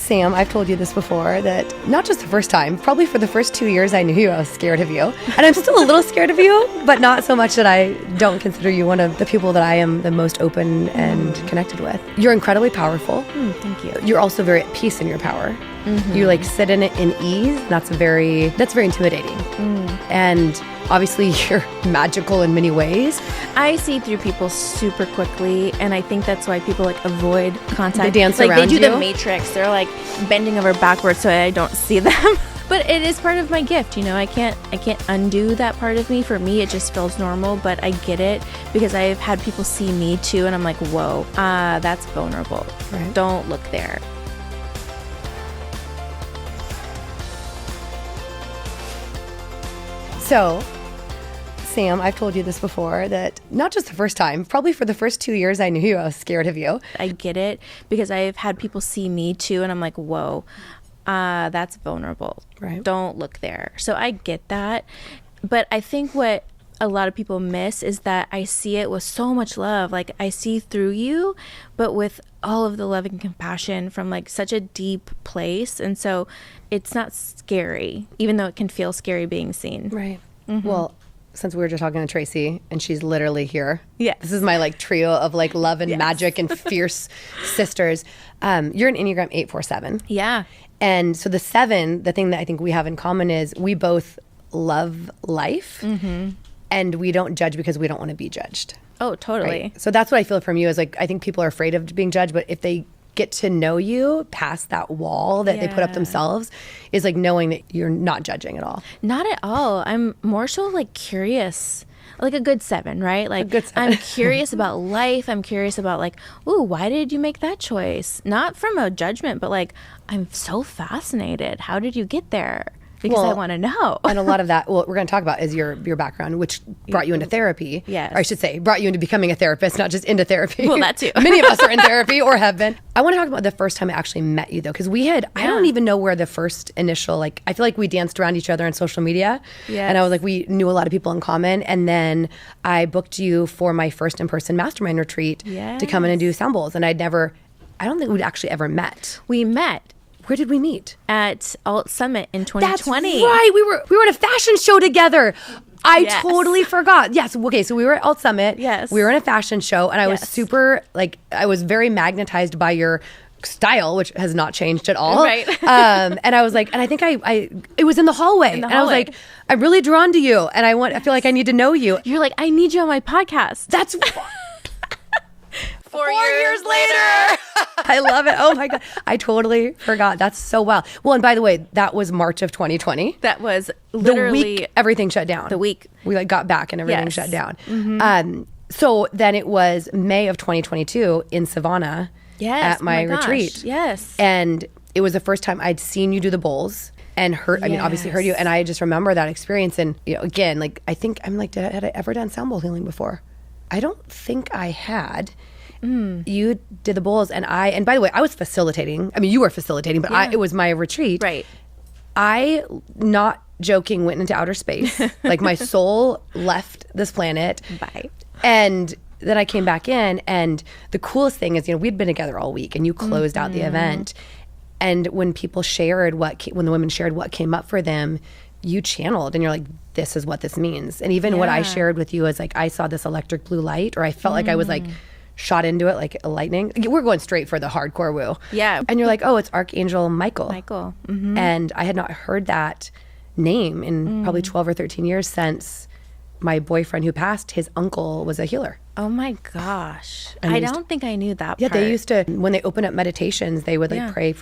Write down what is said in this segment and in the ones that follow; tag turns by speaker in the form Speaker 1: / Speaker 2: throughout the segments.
Speaker 1: Sam, I've told you this before, that not just the first time, probably for the first 2 years I knew you, I was scared of you. And I'm still a little scared of you, but not so much that I don't consider you one of the people that I am the most open and connected with. You're incredibly powerful.
Speaker 2: Thank you.
Speaker 1: You're also very at peace in your power. You like sit in it in ease. That's very intimidating. And obviously you're magical in many ways.
Speaker 2: I see through people super quickly, and I think that's why people like avoid contact.
Speaker 1: They dance
Speaker 2: like
Speaker 1: around
Speaker 2: they do
Speaker 1: you.
Speaker 2: the Matrix. They're like bending over backwards so I don't see them. But it is part of my gift, you know. I can't undo that part of me. For me, it just feels normal, but I get it because I've had people see me too, and I'm like, whoa, that's vulnerable.
Speaker 1: Right.
Speaker 2: Don't look there.
Speaker 1: So, Sam, I've told you this before, that not just the first time, probably for the first 2 years I knew you, I was scared of you.
Speaker 2: I get it because I've had people see me too, and I'm like, whoa, that's vulnerable.
Speaker 1: Right.
Speaker 2: Don't look there. So I get that. But I think what a lot of people miss is that I see it with so much love. Like I see through you, but with all of the love and compassion from like such a deep place. And so it's not scary, even though it can feel scary being seen.
Speaker 1: Right. Well, since we were just talking to Tracy and she's literally here.
Speaker 2: Yeah.
Speaker 1: This is my like trio of like love and magic and fierce sisters. You're an Enneagram 847.
Speaker 2: Yeah.
Speaker 1: And so the 7, the thing that I think we have in common is we both love life and we don't judge because we don't want to be judged.
Speaker 2: Oh, totally.
Speaker 1: Right? So that's what I feel from you is like, I think people are afraid of being judged, but if they get to know you past that wall that they put up themselves, is like knowing that you're not judging at all.
Speaker 2: Not at all. I'm more so like curious. Like a good 7, right? Like
Speaker 1: good 7.
Speaker 2: I'm curious about life. I'm curious about like, ooh, why did you make that choice? Not from a judgment, but like, I'm so fascinated. How did you get there? Because I want to know.
Speaker 1: And a lot of that, well, we're going to talk about is your background, which brought you into therapy.
Speaker 2: Yes.
Speaker 1: Or I should say, brought you into becoming a therapist, not just into therapy.
Speaker 2: Well, that too.
Speaker 1: Many of us are in therapy or have been. I want to talk about the first time I actually met you, though, because I don't even know where the first initial, like, I feel like we danced around each other on social media.
Speaker 2: Yes.
Speaker 1: And I was like, we knew a lot of people in common. And then I booked you for my first in-person mastermind retreat to come in and do sound bowls. And I don't think we'd actually ever met.
Speaker 2: We met.
Speaker 1: Where did we meet?
Speaker 2: At Alt Summit in 2020.
Speaker 1: That's right. We were at a fashion show together. I totally forgot. Yes. Okay. So we were at Alt Summit.
Speaker 2: Yes.
Speaker 1: We were in a fashion show, and I was super I was very magnetized by your style, which has not changed at all.
Speaker 2: Right.
Speaker 1: And I was like, and I think it was in the hallway. And I was like, I'm really drawn to you, and I feel like I need to know you.
Speaker 2: You're like, I need you on my podcast.
Speaker 1: That's
Speaker 2: 4
Speaker 1: years later. I love it. Oh my God. I totally forgot. That's so wild. Well, and by the way, that was March of 2020.
Speaker 2: That was literally
Speaker 1: the week everything shut down.
Speaker 2: The week.
Speaker 1: We got back and everything shut down. So then it was May of 2022 in Savannah at my retreat.
Speaker 2: Yes.
Speaker 1: And it was the first time I'd seen you do the bowls and obviously heard you. And I just remember that experience. And again, I think had I ever done sound bowl healing before? I don't think I had. You did the bowls, and by the way, I was facilitating. I mean, you were facilitating, but it was my retreat.
Speaker 2: Right.
Speaker 1: I, not joking, went into outer space. Like my soul left this planet.
Speaker 2: Bye.
Speaker 1: And then I came back in, and the coolest thing is, we'd been together all week, and you closed out the event. And when people shared when the women shared what came up for them, you channeled, and you're like, this is what this means. And even what I shared with you is like, I saw this electric blue light, or I felt like I was like shot into it like a lightning. We're going straight for the hardcore woo.
Speaker 2: Yeah.
Speaker 1: And you're like, oh, it's Archangel Michael.
Speaker 2: Michael.
Speaker 1: And I had not heard that name in probably 12 or 13 years since my boyfriend who passed, his uncle was a healer.
Speaker 2: Oh my gosh.
Speaker 1: And
Speaker 2: I don't think I knew that part.
Speaker 1: Yeah, they used to, when they open up meditations, they would pray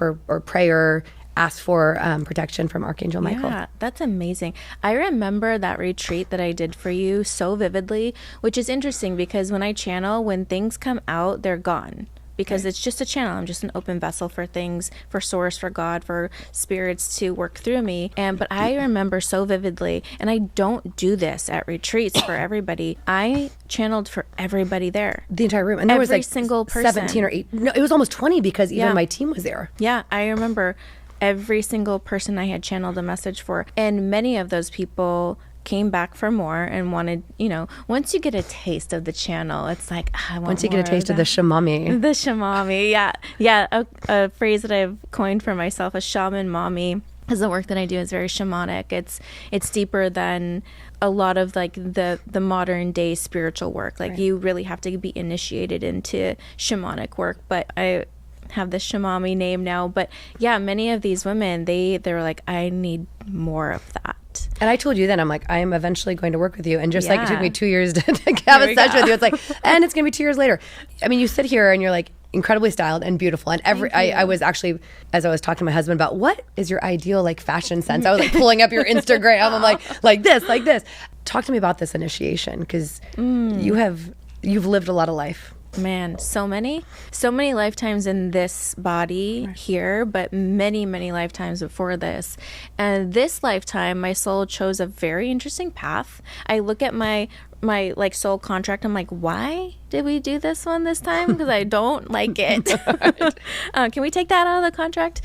Speaker 1: or ask for protection from Archangel Michael.
Speaker 2: Yeah, that's amazing. I remember that retreat that I did for you so vividly, which is interesting because when I channel, when things come out, they're gone. Because it's just a channel. I'm just an open vessel for things, for source, for God, for spirits to work through me. But I remember so vividly, and I don't do this at retreats for everybody. I channeled for everybody there.
Speaker 1: The entire room. And there was
Speaker 2: every
Speaker 1: like
Speaker 2: single person.
Speaker 1: 17 or 8. No, it was almost 20 because even my team was there.
Speaker 2: Yeah, I remember every single person I had channeled a message for. And many of those people came back for more and wanted, once you get a taste of the channel, it's like, I want
Speaker 1: Once you
Speaker 2: more
Speaker 1: get a taste of the shamami.
Speaker 2: The shamami, yeah. Yeah, a phrase that I've coined for myself, a shaman mommy, because the work that I do is very shamanic. It's deeper than a lot of like the modern day spiritual work. Like you really have to be initiated into shamanic work. But I have the shamami name now. But yeah, many of these women, they were like, I need more of that.
Speaker 1: And I told you then, I'm like, I am eventually going to work with you. And just like it took me 2 years to have a session with you. It's like, and it's going to be 2 years later. I mean, you sit here and you're like incredibly styled and beautiful. And I was actually, as I was talking to my husband about what is your ideal like fashion sense, I was like pulling up your Instagram. I'm like this. Talk to me about this initiation, because you've lived a lot of life.
Speaker 2: Man, so many lifetimes in this body here, but many lifetimes before this. And this lifetime, my soul chose a very interesting path. I look at my like soul contract, I'm like, why did we do this one this time? Because I don't like it. Can we take that out of the contract?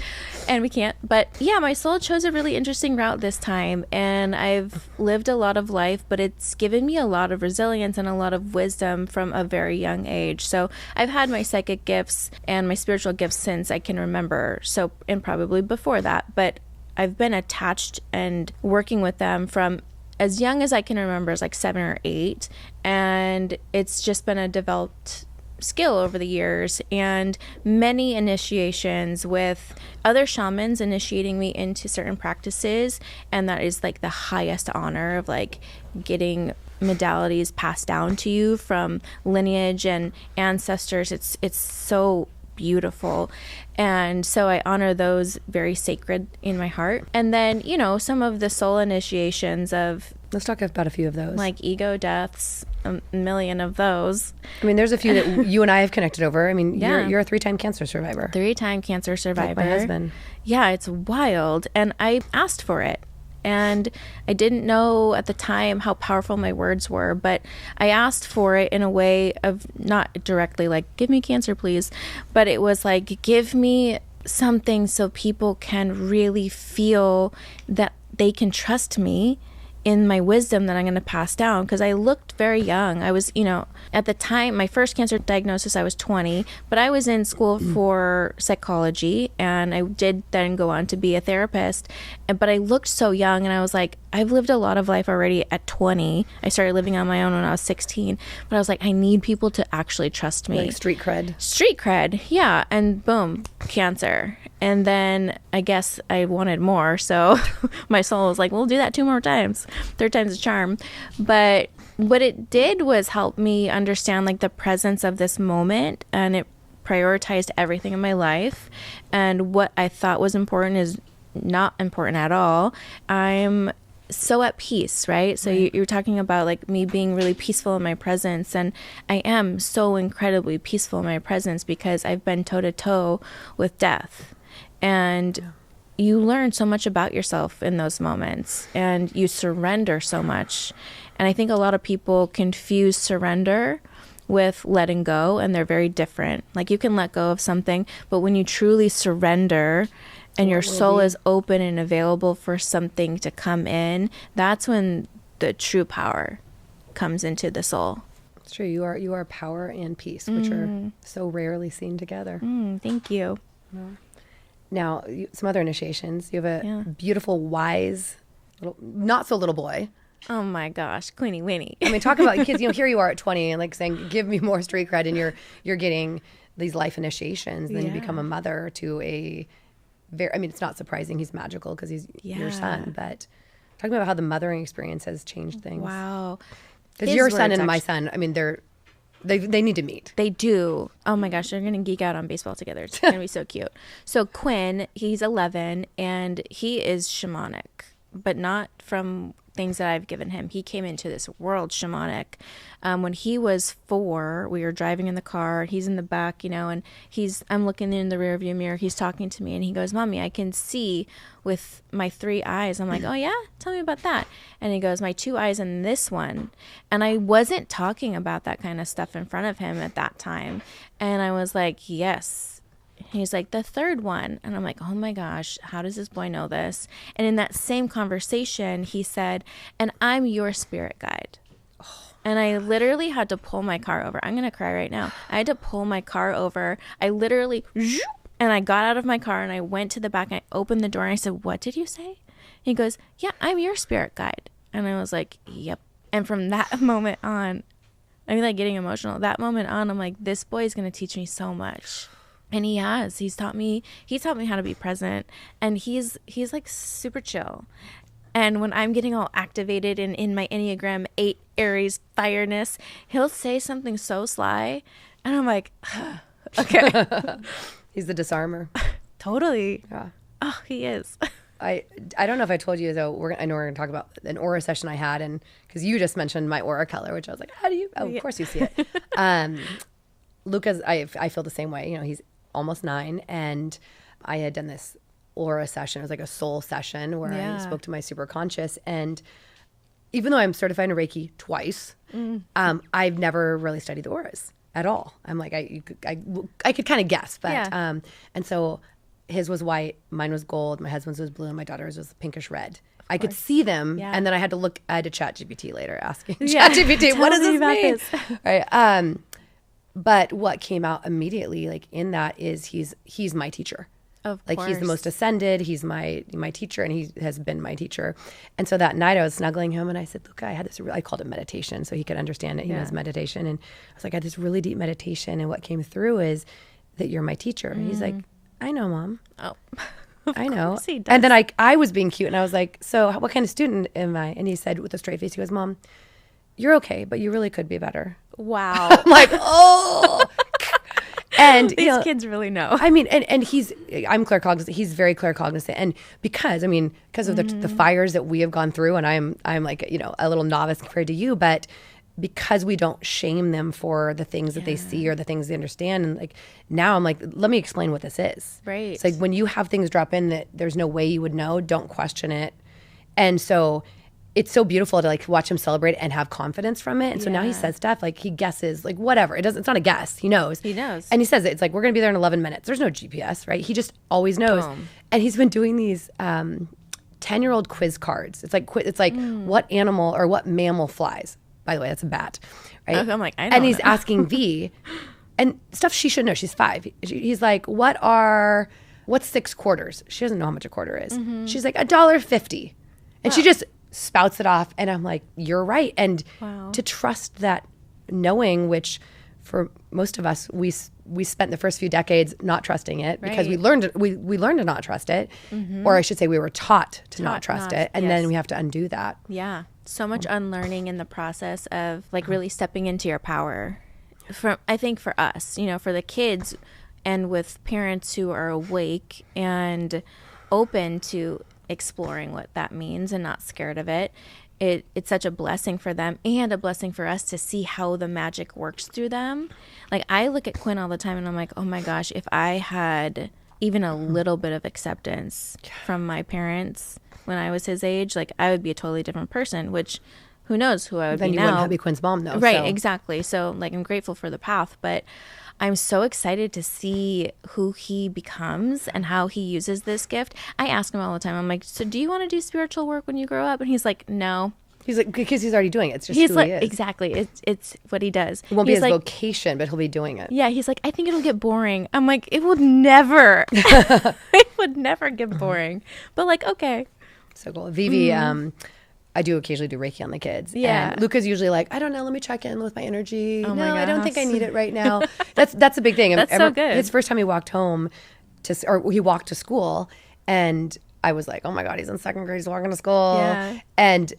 Speaker 2: And we can't. But yeah, my soul chose a really interesting route this time, and I've lived a lot of life, but it's given me a lot of resilience and a lot of wisdom from a very young age. So I've had my psychic gifts and my spiritual gifts since I can remember, so, and probably before that, but I've been attached and working with them from as young as I can remember, is like 7 or 8, and it's just been a developed skill over the years, and many initiations with other shamans initiating me into certain practices, and that is like the highest honor of like getting modalities passed down to you from lineage and ancestors. It's so beautiful, and so I honor those very sacred in my heart. And then some of the soul initiations of,
Speaker 1: let's talk about a few of those,
Speaker 2: like ego deaths, a million of those.
Speaker 1: I mean, there's a few that you and I have connected over. I mean, you're a 3-time cancer survivor.
Speaker 2: 3-time cancer survivor.
Speaker 1: Like my husband.
Speaker 2: Yeah, it's wild, and I asked for it. And I didn't know at the time how powerful my words were, but I asked for it in a way of not directly like, give me cancer, please. But it was like, give me something so people can really feel that they can trust me in my wisdom that I'm going to pass down. Because I looked very young. I was, at the time, my first cancer diagnosis, I was 20, but I was in school for psychology, and I did then go on to be a therapist. But I looked so young, and I was like, I've lived a lot of life already at 20. I started living on my own when I was 16, but I was like, I need people to actually trust me.
Speaker 1: Like street cred.
Speaker 2: Street cred, yeah. And boom, cancer. And then I guess I wanted more, so my soul was like, we'll do that 2 more times. 3rd time's a charm. But what it did was help me understand like the presence of this moment, and it prioritized everything in my life. And what I thought was important is not important at all. I'm so at peace, right? So you're talking about like me being really peaceful in my presence, and I am so incredibly peaceful in my presence because I've been toe to toe with death. And you learn so much about yourself in those moments, and you surrender so much. And I think a lot of people confuse surrender with letting go, and they're very different. Like you can let go of something, but when you truly surrender and your soul is open and available for something to come in, that's when the true power comes into the soul.
Speaker 1: It's true. You are power and peace, which are so rarely seen together.
Speaker 2: Thank you.
Speaker 1: Now, some other initiations. You have a beautiful, wise, not so little boy.
Speaker 2: Oh my gosh, Queenie Winnie.
Speaker 1: I mean, talk about kids. Here you are at 20, and like saying, "Give me more street cred," and you're getting these life initiations. And then you become a mother to a very. I mean, it's not surprising. He's magical because he's your son. But talking about how the mothering experience has changed things.
Speaker 2: Wow.
Speaker 1: Because your son and my son, I mean, they need to meet.
Speaker 2: They do. Oh my gosh, they're going to geek out on baseball together. It's going to be so cute. So Quinn, he's 11, and he is shamanic, but not from things that I've given him. He came into this world shamanic. When he was 4, we were driving in the car. He's in the back, and I'm looking in the rearview mirror. He's talking to me, and he goes, "Mommy, I can see with my 3 eyes." I'm like, "Oh yeah? Tell me about that." And he goes, "My 2 eyes and this one." And I wasn't talking about that kind of stuff in front of him at that time. And I was like, yes. He's like, the third one. And I'm like, oh my gosh, how does this boy know this? And in that same conversation, he said, and I'm your spirit guide. And I literally had to pull my car over. I'm going to cry right now. I had to pull my car over. I literally, and I got out of my car and I went to the back and I opened the door and I said, what did you say? He goes, yeah, I'm your spirit guide. And I was like, yep. And from that moment on, I'm like getting emotional. That moment on, I'm like, this boy is going to teach me so much. And he has. He's taught me how to be present. And he's like super chill. And when I'm getting all activated in my Enneagram 8 Aries fireness, he'll say something so sly. And I'm like, okay.
Speaker 1: He's the disarmer.
Speaker 2: Totally.
Speaker 1: Yeah.
Speaker 2: Oh, he is.
Speaker 1: I don't know if I told you, though, I know we're going to talk about an aura session I had, and because you just mentioned my aura color, which I was like, how do you? Oh, of course you see it. Luca's, I feel the same way. You know, he's almost 9, and I had done this aura session. It was like a soul session where I spoke to my superconscious, and even though I'm certified in Reiki twice, I've never really studied the auras at all. I'm like, I could kind of guess, but and so his was white, mine was gold, my husband's was blue, and my daughter's was pinkish red. I could see them, and then I had to chat GPT later, asking chat GPT, what does this mean? Right. But what came out immediately, like in that, is he's my teacher.
Speaker 2: Of
Speaker 1: like
Speaker 2: course.
Speaker 1: He's the most ascended. He's my teacher, and he has been my teacher. And so that night I was snuggling him, and I said, "Look, I had this. I called it meditation, so he could understand it. He knows meditation." And I was like, "I had this really deep meditation, and what came through is that you're my teacher." And he's like, "I know, Mom.
Speaker 2: Oh,
Speaker 1: I know."
Speaker 2: He does.
Speaker 1: And then I was being cute, and I was like, "So, what kind of student am I?" And he said with a straight face, he goes, "Mom, you're okay, but you really could be better."
Speaker 2: Wow.
Speaker 1: I'm like, oh. And
Speaker 2: these kids really know.
Speaker 1: I mean, and I'm claircognizant. He's very claircognizant, and because of the fires that we have gone through, and I'm like, a little novice compared to you, but because we don't shame them for the things that they see or the things they understand, and like now I'm like, let me explain what this is.
Speaker 2: Right.
Speaker 1: It's like when you have things drop in that there's no way you would know, don't question it, and so. It's so beautiful to like watch him celebrate and have confidence from it. And so now he says stuff like he guesses, like whatever. it's not a guess. He knows.
Speaker 2: He knows.
Speaker 1: And he says it. It's like, we're going to be there in 11 minutes. There's no GPS, right? He just always knows.
Speaker 2: Boom.
Speaker 1: And he's been doing these 10-year-old quiz cards. It's like what animal or what mammal flies? By the way, that's a bat, right?
Speaker 2: I'm like, I don't
Speaker 1: And he's
Speaker 2: know.
Speaker 1: asking V and stuff she should know. She's 5. He's like, what's 6 quarters? She doesn't know how much a quarter is. She's like, $1.50. And she just spouts it off, and I'm like, you're right. And to trust that knowing, which for most of us, we spent the first few decades not trusting it because we learned to not trust it, or I should say we were taught to not trust it, and then we have to undo that.
Speaker 2: Yeah, so much unlearning in the process of like really stepping into your power. I think for us, for the kids, and with parents who are awake and open to exploring what that means and not scared of it, it's such a blessing for them and a blessing for us to see how the magic works through them. Like I look at Quinn all the time and I'm like, oh my gosh, if I had even a little bit of acceptance from my parents when I was his age, like I would be a totally different person, which who knows who I would be now.
Speaker 1: Then you wouldn't be Quinn's mom though.
Speaker 2: Right,
Speaker 1: so.
Speaker 2: Exactly. So like I'm grateful for the path, but I'm so excited to see who he becomes and how he uses this gift. I ask him all the time. I'm like, so do you want to do spiritual work when you grow up? And he's like, no.
Speaker 1: He's like, because he's already doing it. It's just
Speaker 2: he's
Speaker 1: who
Speaker 2: like,
Speaker 1: he is.
Speaker 2: Exactly. It's what he does.
Speaker 1: It won't be
Speaker 2: He's
Speaker 1: his
Speaker 2: like,
Speaker 1: vocation, but he'll be doing it.
Speaker 2: Yeah. He's like, I think it'll get boring. I'm like, it would never. It would never get boring. But like, okay.
Speaker 1: So cool. Vivi, I do occasionally do Reiki on the kids.
Speaker 2: Yeah.
Speaker 1: And Luca's usually like, I don't know, let me check in with my energy.
Speaker 2: Oh
Speaker 1: no,
Speaker 2: my
Speaker 1: I don't think I
Speaker 2: gosh.
Speaker 1: need it right now. That's a big thing.
Speaker 2: That's so good.
Speaker 1: His first time he walked home or he walked to school, and I was like, oh my God, he's in 2nd grade, he's walking to school.
Speaker 2: Yeah.
Speaker 1: And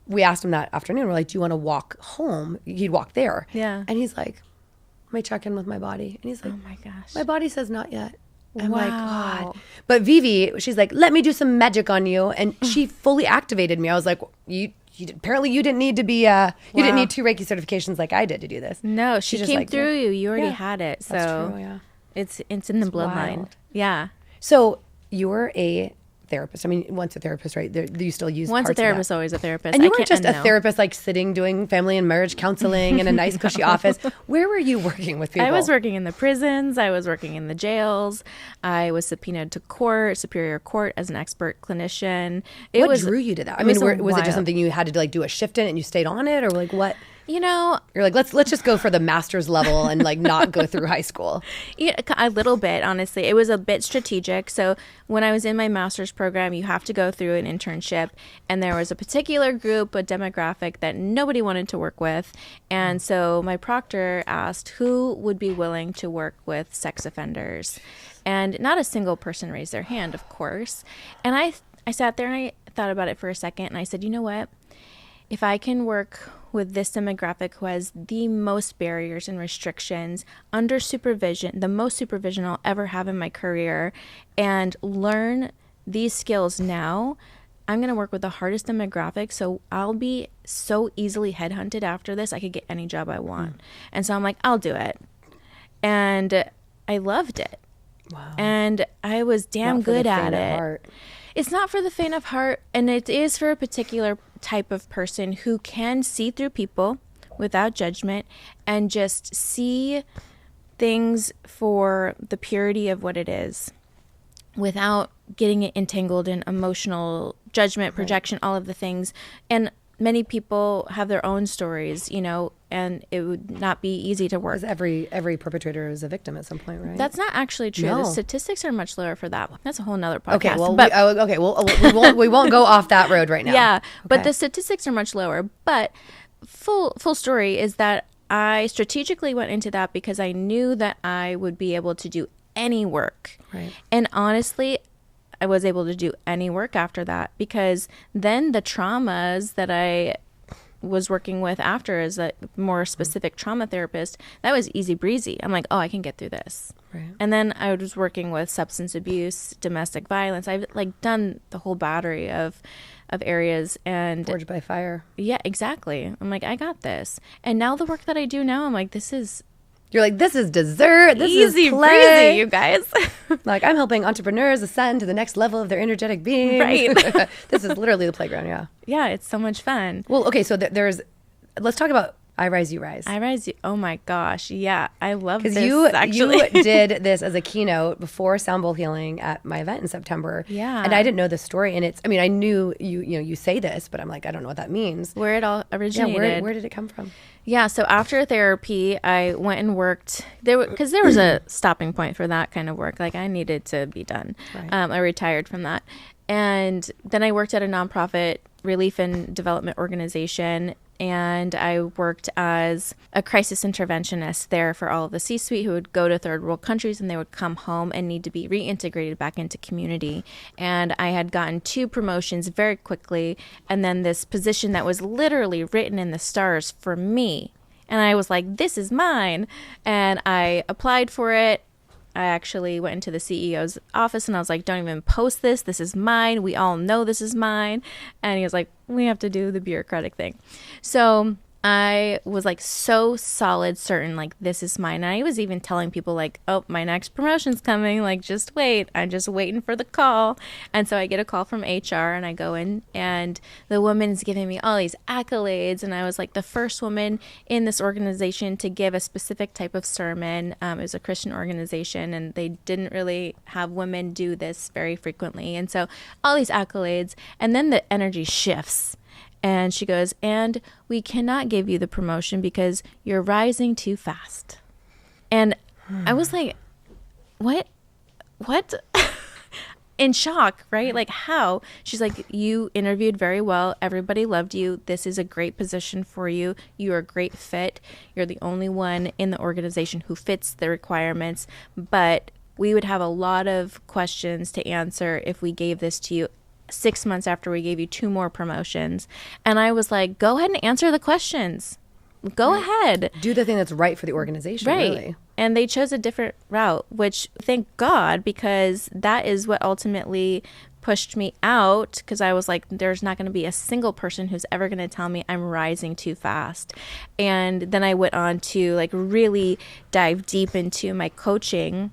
Speaker 1: we asked him that afternoon, we're like, do you want to walk home? He'd walk there.
Speaker 2: Yeah.
Speaker 1: And he's like, let me check in with my body. And he's like,
Speaker 2: Oh my gosh.
Speaker 1: my body says not yet. I'm
Speaker 2: Wow.
Speaker 1: like, God. But Vivi, she's like, let me do some magic on you. And she fully activated me. I was like, apparently you didn't need to be, you didn't need 2 Reiki certifications like I did to do this.
Speaker 2: No,
Speaker 1: She
Speaker 2: she
Speaker 1: just
Speaker 2: came
Speaker 1: like,
Speaker 2: through you. You already
Speaker 1: yeah,
Speaker 2: had it. So
Speaker 1: That's true, yeah.
Speaker 2: it's in the bloodline.
Speaker 1: wild.
Speaker 2: Yeah.
Speaker 1: So you're a therapist. I mean, once a therapist, right? You still use
Speaker 2: Once a
Speaker 1: parts of that.
Speaker 2: therapist, always a therapist.
Speaker 1: And you
Speaker 2: I
Speaker 1: weren't
Speaker 2: can't
Speaker 1: just a
Speaker 2: unknow.
Speaker 1: therapist like sitting doing family and marriage counseling in a nice cushy office. Where were you working with people?
Speaker 2: I was working in the prisons. I was working in the jails. I was subpoenaed to court, Superior Court, as an expert clinician.
Speaker 1: What drew you to that? I mean, was it
Speaker 2: wild.
Speaker 1: just something you had to like do a shift in and you stayed on it, or like what?
Speaker 2: You know,
Speaker 1: You're like, let's just go for the master's level and like not go through high school.
Speaker 2: yeah, a little bit, honestly. It was a bit strategic. So when I was in my master's program, you have to go through an internship. And there was a particular group, a demographic that nobody wanted to work with. And so my proctor asked who would be willing to work with sex offenders. And not a single person raised their hand, of course. And I sat there and I thought about it for a second. And I said, you know what? If I can work with this demographic who has the most barriers and restrictions under supervision, the most supervision I'll ever have in my career, and learn these skills now, I'm going to work with the hardest demographic. So I'll be so easily headhunted after this. I could get any job I want. And so I'm like, I'll do it. And I loved it.
Speaker 1: Wow.
Speaker 2: And I was damn good at it.
Speaker 1: Heart.
Speaker 2: It's not for the faint of heart, and it is for a particular type of person who can see through people without judgment and just see things for the purity of what it is without getting it entangled in emotional judgment, projection, all of the things. And many people have their own stories, you know, and it would not be easy to work.
Speaker 1: Because every perpetrator is a victim at some point, right?
Speaker 2: That's not actually true.
Speaker 1: No.
Speaker 2: The statistics are much lower for that. That's a whole nother podcast.
Speaker 1: Okay, well,
Speaker 2: but,
Speaker 1: we won't go off that road right now.
Speaker 2: yeah, but
Speaker 1: Okay.
Speaker 2: the statistics are much lower. But full story is that I strategically went into that because I knew that I would be able to do any work.
Speaker 1: Right.
Speaker 2: And honestly, I was able to do any work after that, because then the traumas that I was working with after as a more specific trauma therapist, that was easy breezy. I'm like, oh, I can get through this.
Speaker 1: Right.
Speaker 2: And then I was working with substance abuse, domestic violence. I've like done the whole battery of areas, and
Speaker 1: Forged by fire.
Speaker 2: yeah, exactly. I'm like, I got this. And now the work that I do now, I'm like, this is
Speaker 1: You're like, this is dessert. This
Speaker 2: easy
Speaker 1: is play.
Speaker 2: breezy, you guys.
Speaker 1: Like, I'm helping entrepreneurs ascend to the next level of their energetic being.
Speaker 2: Right.
Speaker 1: This is literally the playground. Yeah.
Speaker 2: Yeah, it's so much fun.
Speaker 1: Well, okay. So let's talk about I Rise, You Rise.
Speaker 2: I Rise. Oh my gosh. Yeah, I love this.
Speaker 1: Because you
Speaker 2: actually.
Speaker 1: did this as a keynote before Sound Bowl Healing at my event in September.
Speaker 2: Yeah.
Speaker 1: And I didn't know the story. And I knew you say this, but I'm like, I don't know what that means.
Speaker 2: Where it all originated.
Speaker 1: Yeah, where did it come from?
Speaker 2: Yeah, so after therapy, I went and worked because there was a stopping point for that kind of work. Like, I needed to be done.
Speaker 1: Right.
Speaker 2: I retired from that. And then I worked at a nonprofit relief and development organization, and I worked as a crisis interventionist there for all of the C-suite who would go to third world countries, and they would come home and need to be reintegrated back into community. And I had gotten 2 promotions very quickly, and then this position that was literally written in the stars for me. And I was like, this is mine. And I applied for it. I actually went into the CEO's office and I was like, don't even post this. This is mine. We all know this is mine. And he was like, we have to do the bureaucratic thing. So I was like so solid, certain, like, this is mine. And I was even telling people like, oh, my next promotion's coming. Like, just wait. I'm just waiting for the call. And so I get a call from HR and I go in, and the woman's giving me all these accolades. And I was like the first woman in this organization to give a specific type of sermon. It was a Christian organization, and they didn't really have women do this very frequently. And so all these accolades, and then the energy shifts. And she goes, and we cannot give you the promotion because you're rising too fast. And I was like, what? In shock, right? Like, how? She's like, you interviewed very well. Everybody loved you. This is a great position for you. You're a great fit. You're the only one in the organization who fits the requirements. But we would have a lot of questions to answer if we gave this to you 6 months after we gave you 2 more promotions. And I was like, go ahead and answer the questions. Go ahead.
Speaker 1: Do the thing that's right for the organization.
Speaker 2: Right.
Speaker 1: Really.
Speaker 2: And they chose a different route, which thank God, because that is what ultimately pushed me out, because I was like, there's not going to be a single person who's ever going to tell me I'm rising too fast. And then I went on to like really dive deep into my coaching.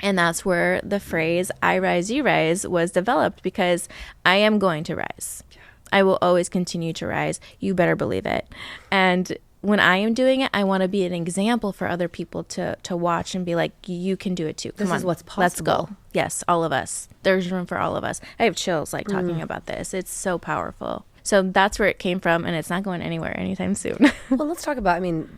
Speaker 2: And that's where the phrase, I rise, you rise, was developed, because I am going to rise. I will always continue to rise. You better believe it. And when I am doing it, I want to be an example for other people to watch and be like, you can do it too. Come on,
Speaker 1: is what's possible.
Speaker 2: Let's go. Yes, all of us. There's room for all of us. I have chills like talking about this. It's so powerful. So that's where it came from, and it's not going anywhere anytime soon.
Speaker 1: Well, let's talk about, I mean,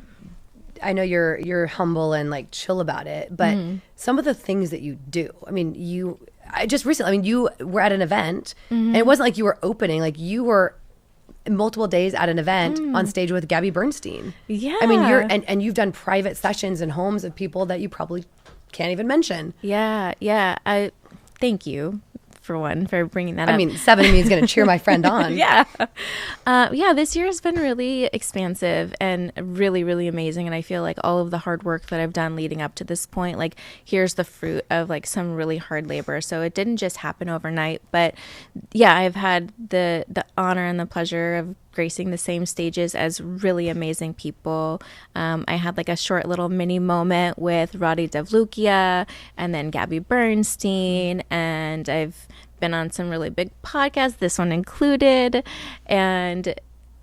Speaker 1: I know you're humble and like chill about it, but some of the things that you do, I mean, you were at an event and it wasn't like you were opening, like you were multiple days at an event on stage with Gabby Bernstein.
Speaker 2: Yeah.
Speaker 1: I mean, and you've done private sessions in homes of people that you probably can't even mention.
Speaker 2: Yeah. I thank you, for one, for bringing that up.
Speaker 1: I mean, 7 of me is going to cheer my friend on.
Speaker 2: Yeah. This year has been really expansive and really, really amazing. And I feel like all of the hard work that I've done leading up to this point, like here's the fruit of like some really hard labor. So it didn't just happen overnight, but yeah, I've had the honor and the pleasure of gracing the same stages as really amazing people. I had like a short little mini moment with Roddy Devlukia and then Gabby Bernstein, and I've been on some really big podcasts, this one included, and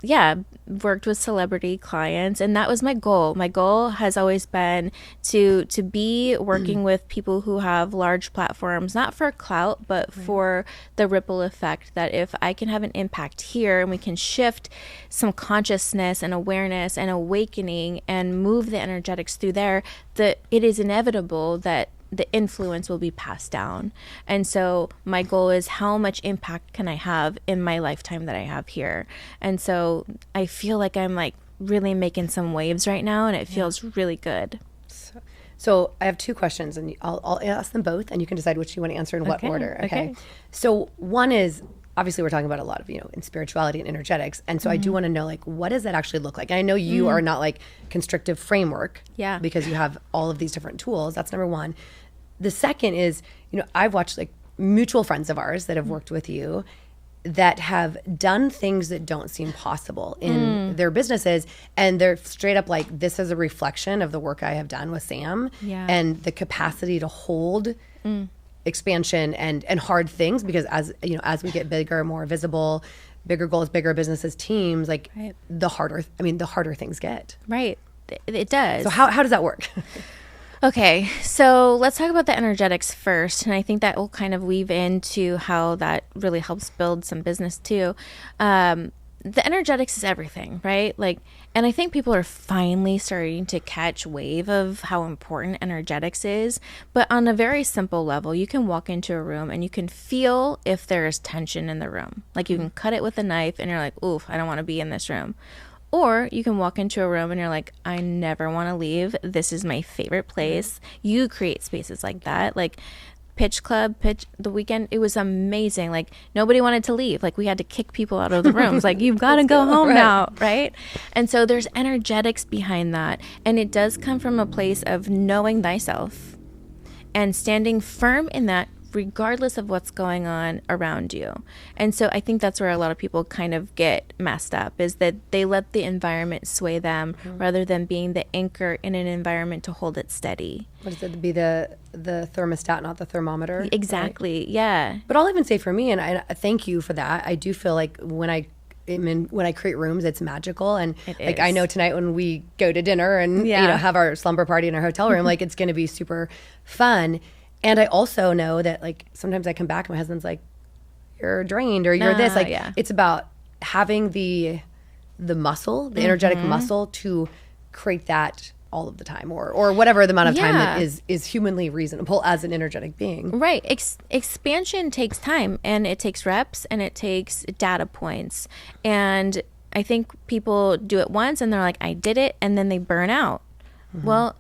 Speaker 2: yeah, worked with celebrity clients, and that was my goal. My goal has always been to be working with people who have large platforms, not for clout, but for the ripple effect, that if I can have an impact here and we can shift some consciousness and awareness and awakening and move the energetics through there, that it is inevitable that the influence will be passed down. And so my goal is, how much impact can I have in my lifetime that I have here? And so I feel like I'm like really making some waves right now, and it feels really good.
Speaker 1: So I have 2 questions, and I'll ask them both, and you can decide which you want to answer in what order. Okay. So one is, obviously we're talking about a lot of, in spirituality and energetics. And so I do want to know, like, what does that actually look like? And I know you are not like constrictive framework, because you have all of these different tools. That's number one. The second is, I've watched like mutual friends of ours that have worked with you that have done things that don't seem possible in their businesses. And they're straight up like, this is a reflection of the work I have done with Sam and the capacity to hold expansion and hard things, because as we get bigger, more visible, bigger goals, bigger businesses, teams, like the harder things get.
Speaker 2: Right. It does.
Speaker 1: So how does that work?
Speaker 2: Okay, so let's talk about the energetics first, and I think that will kind of weave into how that really helps build some business too. The energetics is everything, right? Like, and I think people are finally starting to catch wave of how important energetics is. But on a very simple level, you can walk into a room and you can feel if there is tension in the room. Like, you can cut it with a knife and you're like, oof, I don't want to be in this room. Or you can walk into a room and you're like, I never want to leave. This is my favorite place. You create spaces like that. Like Pitch the weekend, it was amazing. Like, nobody wanted to leave. Like, we had to kick people out of the rooms. Like, you've got to go home now, right? And so there's energetics behind that. And it does come from a place of knowing thyself and standing firm in that, regardless of what's going on around you. And so I think that's where a lot of people kind of get messed up, is that they let the environment sway them rather than being the anchor in an environment to hold it steady.
Speaker 1: What is it, to be the thermostat, not the thermometer?
Speaker 2: Exactly. Right? Yeah.
Speaker 1: But I'll even say for me, and I thank you for that, I do feel like when I create rooms, it's magical. And like, I know tonight when we go to dinner and have our slumber party in our hotel room, like, it's going to be super fun. And I also know that, like, sometimes I come back and my husband's like, you're drained or you're this. Like, it's about having the muscle, the energetic muscle to create that all of the time, or whatever the amount of time that is humanly reasonable as an energetic being.
Speaker 2: Right. Expansion takes time, and it takes reps, and it takes data points. And I think people do it once and they're like, I did it, and then they burn out. Well,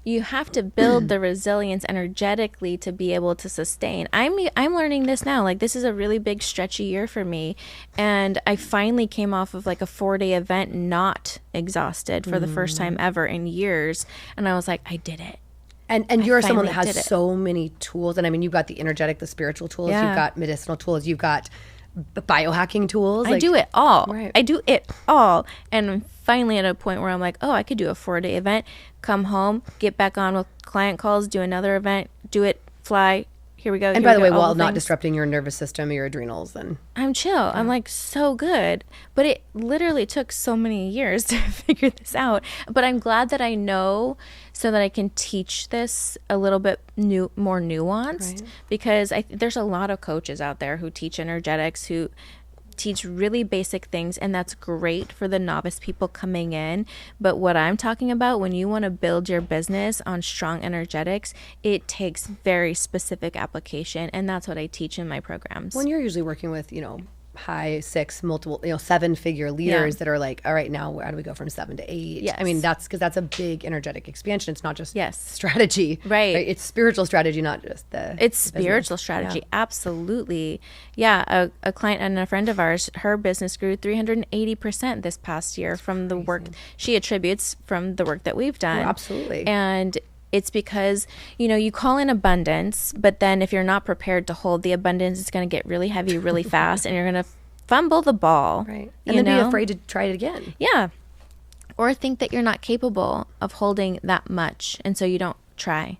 Speaker 2: you have to build the resilience energetically to be able to sustain. I'm learning this now. Like, this is a really big stretchy year for me. And I finally came off of like a 4-day event, not exhausted for the first time ever in years. And I was like, I did it.
Speaker 1: And you're someone that has so many tools. And I mean, you've got the energetic, the spiritual tools. You've got medicinal tools. You've got biohacking tools.
Speaker 2: I do it all. Right. I do it all. And I'm finally at a point where I'm like, oh, I could do a 4-day event, come home, get back on with client calls, do another event, do it fly. Here we go.
Speaker 1: And
Speaker 2: here
Speaker 1: by
Speaker 2: we
Speaker 1: the way,
Speaker 2: go, all
Speaker 1: while
Speaker 2: the
Speaker 1: not
Speaker 2: things.
Speaker 1: disrupting your nervous system or your adrenals, then
Speaker 2: I'm chill. I'm like so good. But it literally took so many years to figure this out. But I'm glad that I know so that I can teach this a little bit more nuanced, because there's a lot of coaches out there who teach energetics, who teach really basic things, and that's great for the novice people coming in. But what I'm talking about, when you want to build your business on strong energetics, it takes very specific application, and that's what I teach in my programs.
Speaker 1: when you're usually working with, high 6, multiple, 7-figure leaders that are like, all right, now how do we go from 7 to 8?
Speaker 2: Yes.
Speaker 1: I mean, that's because that's a big energetic expansion. It's not just
Speaker 2: Yes.
Speaker 1: strategy,
Speaker 2: Right.
Speaker 1: It's spiritual strategy, not just
Speaker 2: It's spiritual strategy.
Speaker 1: Yeah.
Speaker 2: Absolutely. Yeah. A client and a friend of ours, her business grew 380% this past year from the work she attributes from the work that we've done.
Speaker 1: Oh, absolutely.
Speaker 2: And it's because, you call in abundance, but then if you're not prepared to hold the abundance, it's going to get really heavy really fast, and you're going to fumble the ball.
Speaker 1: Right. And then be afraid to try it again.
Speaker 2: Yeah. Or think that you're not capable of holding that much, and so you don't try.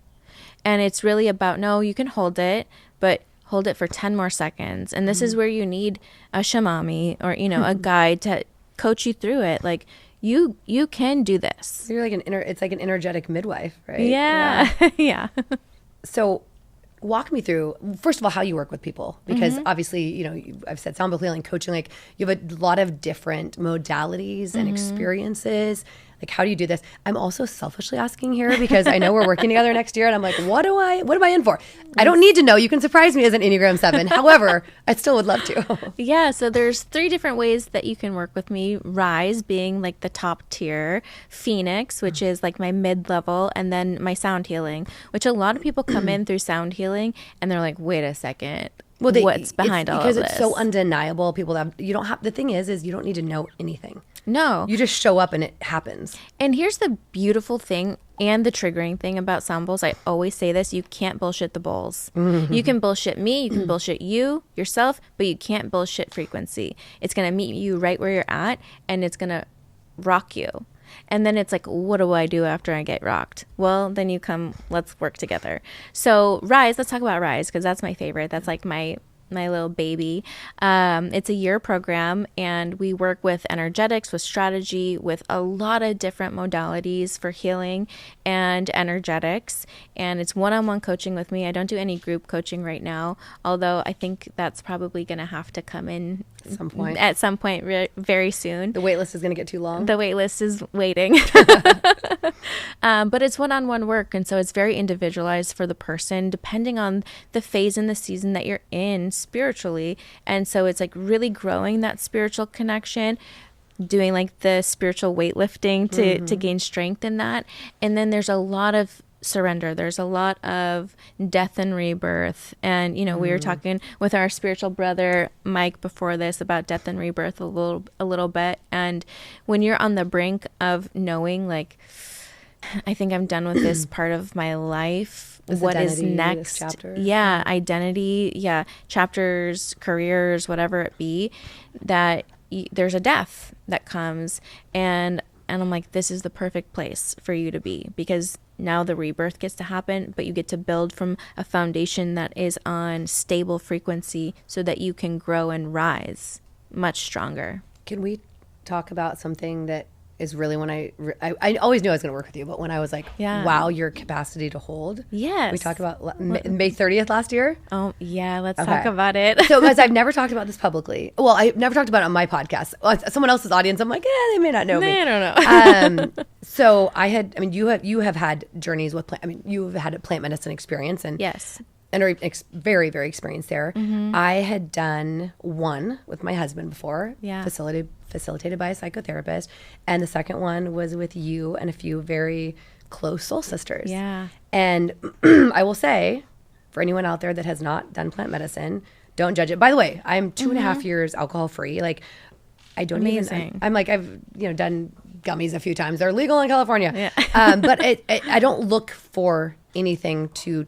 Speaker 2: And it's really about, no, you can hold it, but hold it for 10 more seconds. And this is where you need a shamami or, a guide to coach you through it. Like, you can do this.
Speaker 1: You're like it's like an energetic midwife, right?
Speaker 2: Yeah. Yeah.
Speaker 1: So walk me through, first of all, how you work with people, because obviously, I've said sound healing, coaching, like you have a lot of different modalities and experiences. Like, how do you do this? I'm also selfishly asking here because I know we're working together next year, and I'm like, what am I in for? I don't need to know. You can surprise me as an Enneagram 7. However, I still would love to.
Speaker 2: Yeah, so there's 3 different ways that you can work with me. Rise being like the top tier, Phoenix, which is like my mid-level, and then my sound healing, which a lot of people come in through sound healing and they're like, wait a second. What's behind all of this?
Speaker 1: Because it's so undeniable. The thing is you don't need to know anything.
Speaker 2: No.
Speaker 1: You just show up and it happens.
Speaker 2: And here's the beautiful thing and the triggering thing about sound bowls. I always say this, you can't bullshit the bowls. You can bullshit me, you can bullshit you, yourself, but you can't bullshit frequency. It's going to meet you right where you're at, and it's going to rock you. And then it's like, what do I do after I get rocked? Well, then you come, let's work together. So Rise, let's talk about Rise, because that's my favorite. That's like my little baby. It's a year program, and we work with energetics, with strategy, with a lot of different modalities for healing and energetics. And it's one-on-one coaching with me. I don't do any group coaching right now, although I think that's probably going to have to come in at some point very soon.
Speaker 1: The wait list is going to get too long.
Speaker 2: The wait list is waiting. But it's one-on-one work, and so it's very individualized for the person depending on the phase and the season that you're in spiritually. And so it's like really growing that spiritual connection, doing like the spiritual weightlifting to gain strength in that. And then there's a lot of surrender. There's a lot of death and rebirth. And, we were talking with our spiritual brother, Mike, before this about death and rebirth a little bit. And when you're on the brink of knowing, like, I think I'm done with this part of my life. What is next?
Speaker 1: Chapter.
Speaker 2: Yeah, identity. Yeah, chapters, careers, whatever it be, that there's a death that comes. And I'm like, this is the perfect place for you to be, because now the rebirth gets to happen, but you get to build from a foundation that is on stable frequency so that you can grow and rise much stronger.
Speaker 1: Can we talk about something that is really when I always knew I was going to work with you, but when I was like, wow, your capacity to hold.
Speaker 2: Yes.
Speaker 1: We talked about May 30th last year.
Speaker 2: Oh, yeah. Let's talk about it.
Speaker 1: So, guys, I've never talked about this publicly. Well, I've never talked about it on my podcast. Someone else's audience, I'm like, they may not know me.
Speaker 2: I don't know.
Speaker 1: So you have had journeys with you have had a plant medicine experience, and
Speaker 2: yes.
Speaker 1: And are very, very experienced there. I had done one with my husband before, facilitated by a psychotherapist. And the second one was with you and a few very close soul sisters.
Speaker 2: Yeah.
Speaker 1: And I will say, for anyone out there that has not done plant medicine, don't judge it. By the way, I'm 2.5 years alcohol free. Like, I don't
Speaker 2: Amazing.
Speaker 1: I'm like, I've done gummies a few times. They're legal in California. Yeah. But I don't look for anything to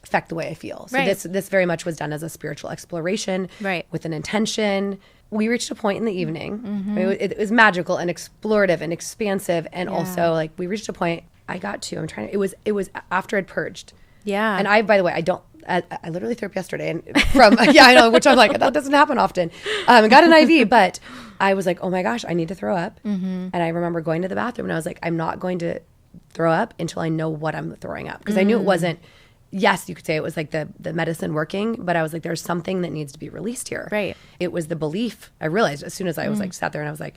Speaker 1: affect the way I feel. So this very much was done as a spiritual exploration, with an intention. We reached a point in the evening. It was magical and explorative and expansive, and also like we reached a point. It was after I'd purged.
Speaker 2: Yeah.
Speaker 1: And by the way, I literally threw up yesterday, and I know, which I'm like, that doesn't happen often. Got an IV, but I was like, oh my gosh, I need to throw up. And I remember going to the bathroom, and I was like, I'm not going to throw up until I know what I'm throwing up, because I knew it wasn't. Yes, you could say it was like the medicine working, but I was like, there's something that needs to be released here.
Speaker 2: Right.
Speaker 1: It was the belief. I realized as soon as I was like sat there, and I was like,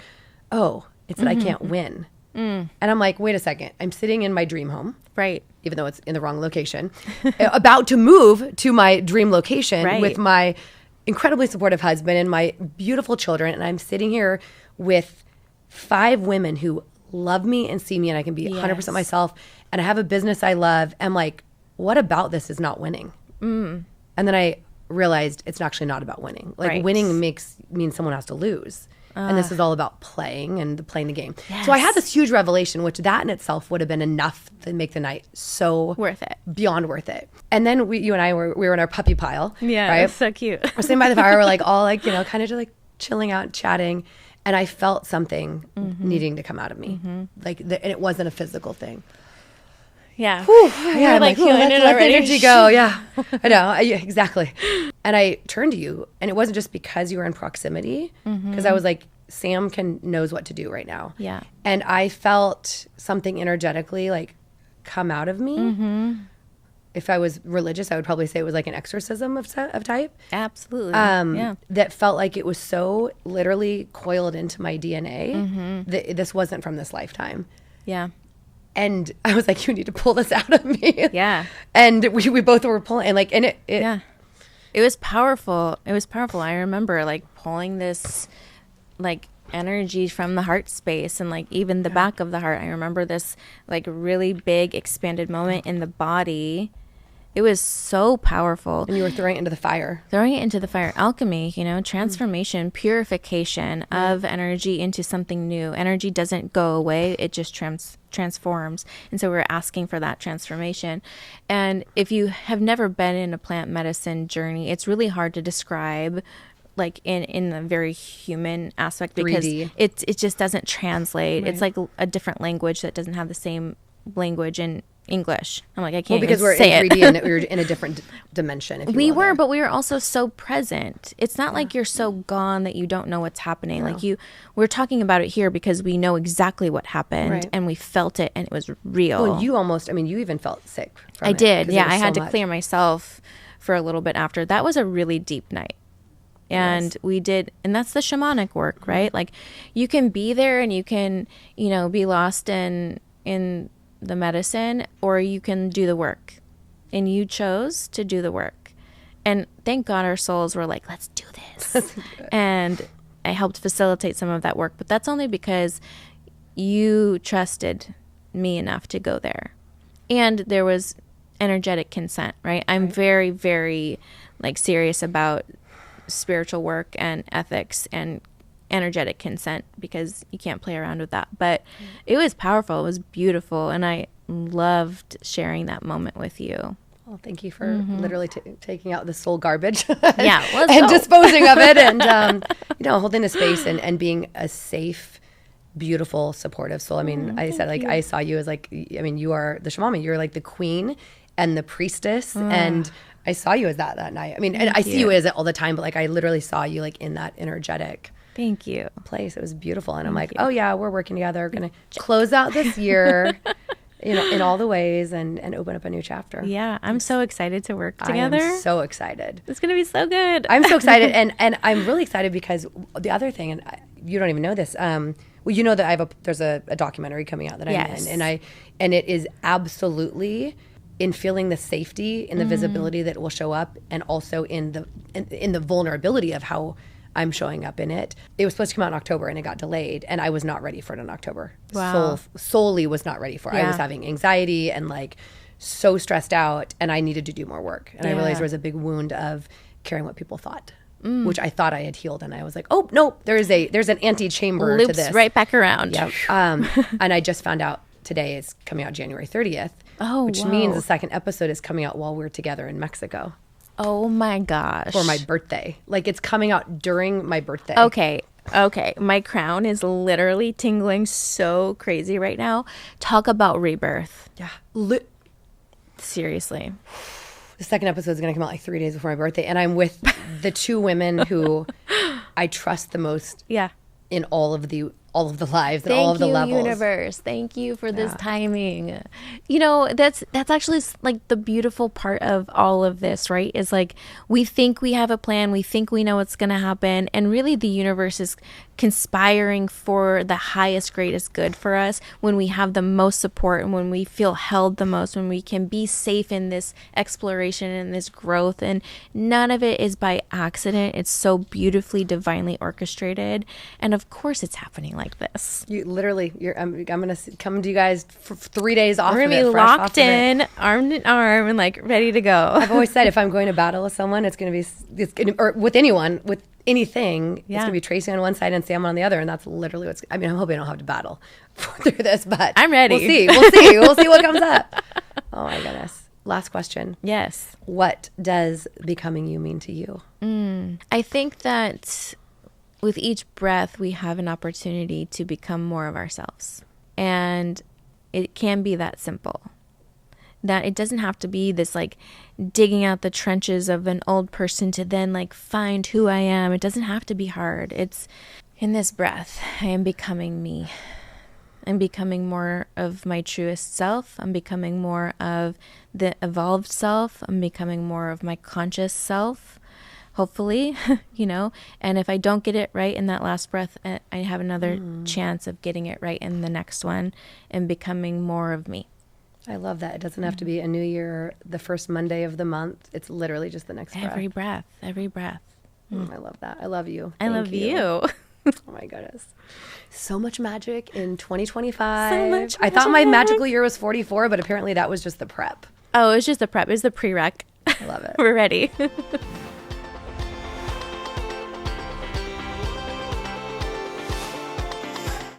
Speaker 1: oh, it's that I can't win. And I'm like, wait a second, I'm sitting in my dream home.
Speaker 2: Right.
Speaker 1: Even though it's in the wrong location, about to move to my dream location with my incredibly supportive husband and my beautiful children. And I'm sitting here with 5 women who love me and see me, and I can be 100% myself. And I have a business I love. I'm like, what about this is not winning? And then I realized it's actually not about winning. Like winning means someone has to lose. And this is all about playing and playing the game. Yes. So I had this huge revelation, which that in itself would have been enough to make the night so
Speaker 2: worth it,
Speaker 1: beyond worth it. And then you and I we were in our puppy pile.
Speaker 2: Yeah,
Speaker 1: right?
Speaker 2: That's so cute.
Speaker 1: We're sitting by the fire. We're like all like, you know, kind of just like chilling out, chatting. And I felt something needing to come out of me. Like, and it wasn't a physical thing.
Speaker 2: Yeah.
Speaker 1: Whew. Yeah, I'm
Speaker 2: like feeling it
Speaker 1: let
Speaker 2: already.
Speaker 1: the energy go. Yeah, I know. Exactly. And I turned to you, and it wasn't just because you were in proximity, because I was like, Sam knows what to do right now.
Speaker 2: Yeah.
Speaker 1: And I felt something energetically like come out of me. If I was religious, I would probably say it was like an exorcism of type.
Speaker 2: Absolutely.
Speaker 1: That felt like it was so literally coiled into my DNA that this wasn't from this lifetime.
Speaker 2: Yeah.
Speaker 1: And I was like, you need to pull this out of me.
Speaker 2: Yeah.
Speaker 1: And we both were pulling, and like, and
Speaker 2: it was powerful. It was powerful. I remember like pulling this like energy from the heart space, and like even the back of the heart. I remember this like really big expanded moment in the body. It was so powerful.
Speaker 1: And you were throwing it into the fire.
Speaker 2: Throwing it into the fire. Alchemy, you know, transformation, purification of energy into something new. Energy doesn't go away. It just transforms. And so we're asking for that transformation. And if you have never been in a plant medicine journey, it's really hard to describe like in a very human aspect, because
Speaker 1: 3D.
Speaker 2: it just doesn't translate. It's like a different language that doesn't have the same language in English. I'm like, I can't
Speaker 1: because we're
Speaker 2: say
Speaker 1: in 3D
Speaker 2: it.
Speaker 1: and we're in a different dimension. If you
Speaker 2: We
Speaker 1: will,
Speaker 2: were,
Speaker 1: there.
Speaker 2: but we were also so present. It's not like you're so gone that you don't know what's happening. Like we're talking about it here because we know exactly what happened and we felt it, and it was real.
Speaker 1: Well, you even felt sick from
Speaker 2: I
Speaker 1: it,
Speaker 2: did.
Speaker 1: 'cause
Speaker 2: Yeah,
Speaker 1: it was
Speaker 2: I had
Speaker 1: so
Speaker 2: to
Speaker 1: much.
Speaker 2: clear myself for a little bit after. That was a really deep night. And we did, and that's the shamanic work, right? Like you can be there and you can, you know, be lost in the medicine, or you can do the work. And you chose to do the work. And thank God our souls were like, let's do this. And I helped facilitate some of that work, but that's only because you trusted me enough to go there. And there was energetic consent, right? I'm very, very like serious about spiritual work and ethics and energetic consent, because you can't play around with that. But it was powerful. It was beautiful. And I loved sharing that moment with you.
Speaker 1: Well, thank you for literally taking out the soul garbage
Speaker 2: and
Speaker 1: disposing of it, and you know, holding the space and being a safe, beautiful, supportive soul. I mean, I said, like, I saw you as like, I mean, you are the shamama. You're like the queen and the priestess, and I saw you as that night. I mean, and I see you as it all the time, but like I literally saw you like in that energetic
Speaker 2: Thank you.
Speaker 1: place. It was beautiful. And I'm like, oh yeah, we're working together. We're going to close out this year, you know, in all the ways, and open up a new chapter.
Speaker 2: Yeah. I'm so excited to work together.
Speaker 1: I'm so excited.
Speaker 2: It's going to be so good.
Speaker 1: I'm so excited. And I'm really excited because the other thing, and you don't even know this, well, you know that there's a documentary coming out that I'm in, and it is absolutely in feeling the safety and the visibility that will show up, and also in the vulnerability of how I'm showing up in it. It was supposed to come out in October, and it got delayed, and I was not ready for it in October.
Speaker 2: Wow.
Speaker 1: Solely was not ready for it. I was having anxiety and like so stressed out, and I needed to do more work. And I realized there was a big wound of caring what people thought, which I thought I had healed. And I was like, oh no, there's an antechamber to this.
Speaker 2: Loops right back around.
Speaker 1: Yep. And I just found out today it's coming out January 30th.
Speaker 2: Oh,
Speaker 1: which means the second episode is coming out while we're together in Mexico.
Speaker 2: Oh my gosh.
Speaker 1: For my birthday. Like, it's coming out during my birthday.
Speaker 2: Okay. My crown is literally tingling so crazy right now. Talk about rebirth.
Speaker 1: Yeah.
Speaker 2: Seriously.
Speaker 1: The second episode is going to come out like 3 days before my birthday. And I'm with the two women who I trust the most
Speaker 2: Yeah.
Speaker 1: in all of the lives and all of the levels.
Speaker 3: Thank you, universe. Thank you for this timing. You know, that's actually like the beautiful part of all of this, right? Is like we think we have a plan, we think we know what's going to happen, and really the universe is conspiring for the highest, greatest good for us when we have the most support and when we feel held the most, when we can be safe in this exploration and this growth. And none of it is by accident. It's so beautifully, divinely orchestrated. And of course it's happening like this.
Speaker 1: You literally, I'm going to come to you guys for 3 days off
Speaker 3: We're
Speaker 1: of
Speaker 3: going
Speaker 1: it.
Speaker 3: to be
Speaker 1: fresh off
Speaker 3: locked
Speaker 1: of it.
Speaker 3: in, arm in arm, and like ready to go.
Speaker 1: I've always said if I'm going to battle with someone, it's going to be, or with anyone, with anything, it's going to be Tracy on one side and Sam on the other. And that's literally what's, I mean, I'm hoping I don't have to battle through this, but
Speaker 3: I'm ready.
Speaker 1: We'll see what comes up. Oh my goodness. Last question.
Speaker 3: Yes.
Speaker 1: What does becoming you mean to you?
Speaker 3: I think that with each breath, we have an opportunity to become more of ourselves. And it can be that simple. That it doesn't have to be this like digging out the trenches of an old person to then like find who I am. It doesn't have to be hard. It's in this breath, I am becoming me. I'm becoming more of my truest self. I'm becoming more of the evolved self. I'm becoming more of my conscious self, hopefully, you know. And if I don't get it right in that last breath, I have another chance of getting it right in the next one and becoming more of me.
Speaker 1: I love that. It doesn't have to be a new year, the first Monday of the month. It's literally just the next breath.
Speaker 3: Every breath.
Speaker 1: I love that. I love you.
Speaker 3: I love you.
Speaker 1: Oh my goodness. So much magic in 2025.
Speaker 3: So much
Speaker 1: I thought my
Speaker 3: magic.
Speaker 1: magical year was 44, but apparently that was just the prep.
Speaker 3: Oh, it's just the prep. It's the prereq.
Speaker 1: I love it.
Speaker 3: We're ready.